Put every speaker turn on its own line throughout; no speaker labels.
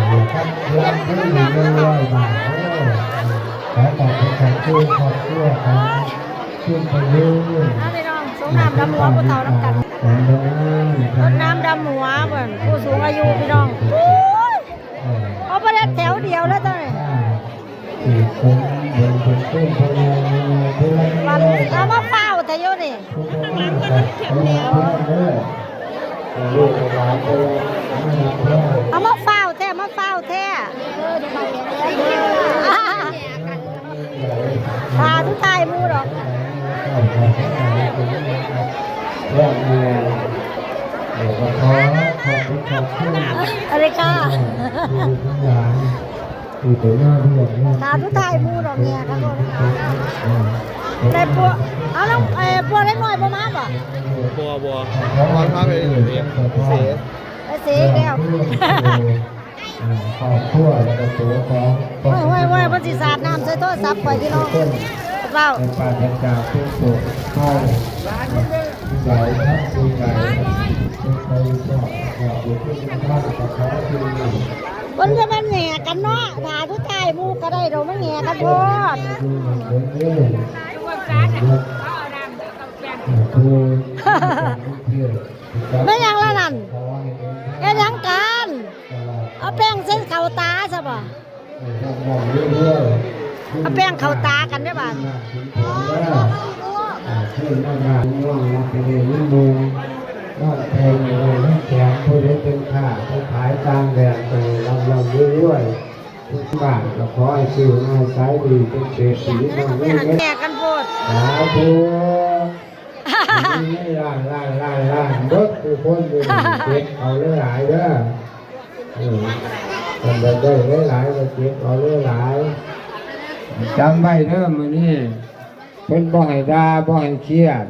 ครับรับที่100 บาทขอขอบคุณครับที่ขอบคุณครับขึ้นไปยืน
พี่น้องสงน้ำดำหัวผู้เฒ่าน้ำกันรดน้ำดำหัวเหมือนผู้สูงอายุพี่น้องเอาไปแถวเดียวแล้วตอนนี้เอามาเฝ้าแต่โยนี่เอามาเฝ้าแท้มาเฝ้าแท้ตาทุกทายมูหรอกอะไรค่ะตาทุกทายมูหรอกเนี่ยครับได้ปัวเอาแล้วปัวเล็กน้อยประมาณป่ะ
บัวมันพาไปเสีย
ไปเสียแล้ว
ขอบคุณแล้วก็ตัวของ
ว้ยพันธิศาสตร์น้ำใส่โทรศัพท์ไปพี่น้องเปล่า
เป็นปาฏิการผู้สูงเข้าใหญ่ครับผู้ใหญ่ไปก็อยู่ที่บ้านกับเขาที่นี่
วันจะเป็นแง่กันเนาะถ่ายทุกทายมูก็ได้เราไม่แง่กันพอดไม่ยังละนั่นยังกันเอาแป้งเส้นเข่าตาใช่ป่ะเอาแป้งเข่าตากันได้ป่ะ
ขึ้นมาง่วงไปเรียนรุ่นมูนอดเพลงเลยแขกผู้เล่นเป็นข้าผู้ขายกลางแดดไปเราด้วยทุกบ้านก็ขอให้ซื้อง่ายสายดีเป็นเศรษฐีมาเรื่อยๆ
แก่กันโพด
สาธุนี่ล้านเบิกทุกคนเลยเก็บเอาหลายเด้อคนได้หลายก็เก็บเอาหลายจำไว้เด้อมื้อนี้เป็นบ่ให้ด่าบ่ให้เครียด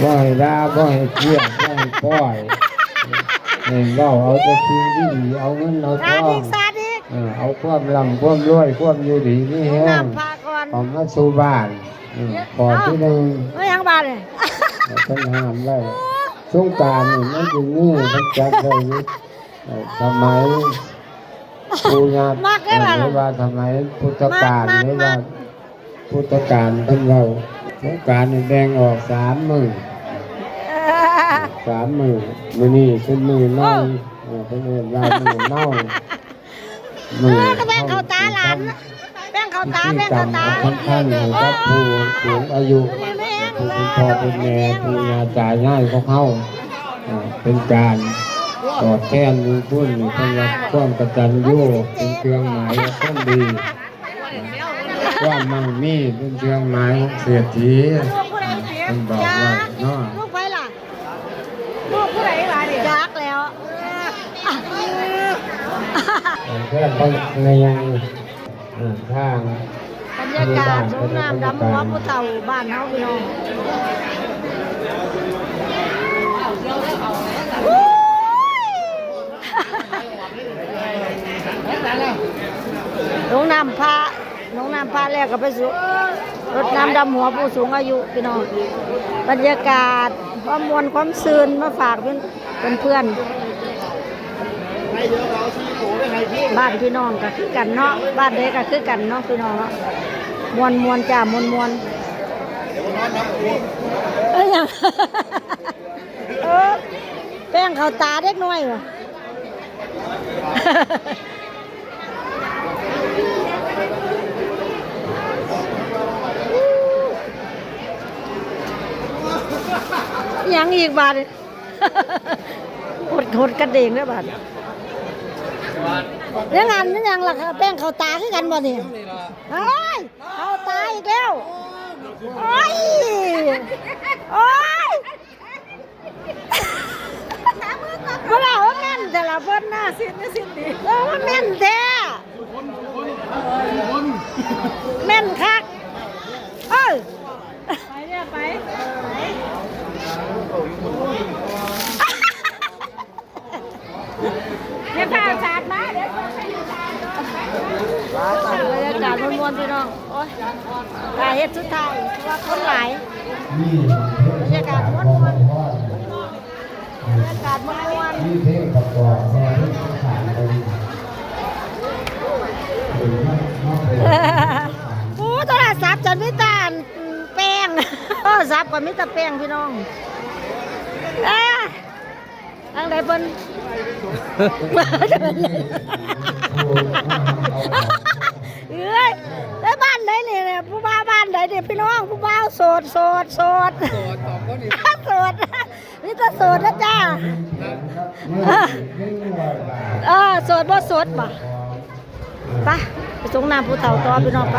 บ่ให้ด่าบ่ให้เครียดบ่ให้ปล่อยเราเอาแต่สิ่งดีเอาเงินเอาทองเอาความร่ำความรวยความอยู่ดีนี่แห้งออกมาสู่บ้านขอที่หนึ่ง
ไม่ยังบ้านเลย
ต้องห้ามไว้สงกรานต์นี่มันอยู่นี่มันจัดได้สมัยปู่ย่าหรือว่าสมัยพุทธกาลหรือว่าพุทธกาลเป็นเราสงกรานต์นี่แบ่งออก3 มื้อมื้อนี้เป็นมื้อน้อยเป็นมื้อลายมื้อน้อย
แบ่งเขาตาหลานแบ่งเขาตา
ท่านกับผู้สูงอายุผู้เป็นพ่อเป็นแม่ผู้ยาจ่ายง่ายของเขาเป็นการตอบแทนบุญคุณเป็นความกตัญญูเป็นเครื่องหมายของดีความมั่งมีเป็นเครื่องหมายของเศรษฐีเป็นบอกว่าเนาะ
ลูกไปล่ะลูกผู้ใดล่ะเดี๋ยวจักแล้ว
เพื่อนต้องในยังทาง
บรรยากาศสงน้ำดำหัวผู้เฒ่าบ้านเฮาพี่น้องน้องน้ำพระแล้วก็ไปสู่รถน้ำดำหัวผู้สูงอายุพี่น้องบรรยากาศความมวลความซื่นมาฝากเพื่อนบ้านพี่น้องก็คือกันเนาะบ้านเด็กก็คือกันเนาะพี่น้องเนาะมวนจ้ามวนยังแป้งเขาตาเด็กน้อยวะยังอีกบาทหดกระเด้งแล้วบาทยังงานนี่ยังล่ะแป้งเขาตาคือกันบ่เนี่ยเฮ้ยเขาตาอีกแล้วโอ้ยเวลาว่าแม่นแต่ละคนหน้าสิ้นดีว่าแม่นแท้แม่นคักไปเนี่ยไปเดี๋ยวพาศาสตร์มาเดี๋ยวไปดูศาสตร์บรรยากาศมวนๆพี่น้องโอ้ยกายเฮ็ดสุดท้ายว่าคนหลายบรรยากาศมวนๆบรรยากาศมวนๆ
ที่เทพประกอบแม่ที่ผ่านไป
โทรศัพท์ก็มีแต่แป้งพี่น้องทางใดเพิ่นเอ้ยได้บ้านไหนเนี่ยผู้บ่าวบ้านไหนเนี่ยพี่น้องผู้บ่าวโสดโสดโสดโสดนี่จะโสดนะจ้าโสดบ่โสดป่ะไปส่งน้ำผู้เฒ่าต่อพี่น้องไป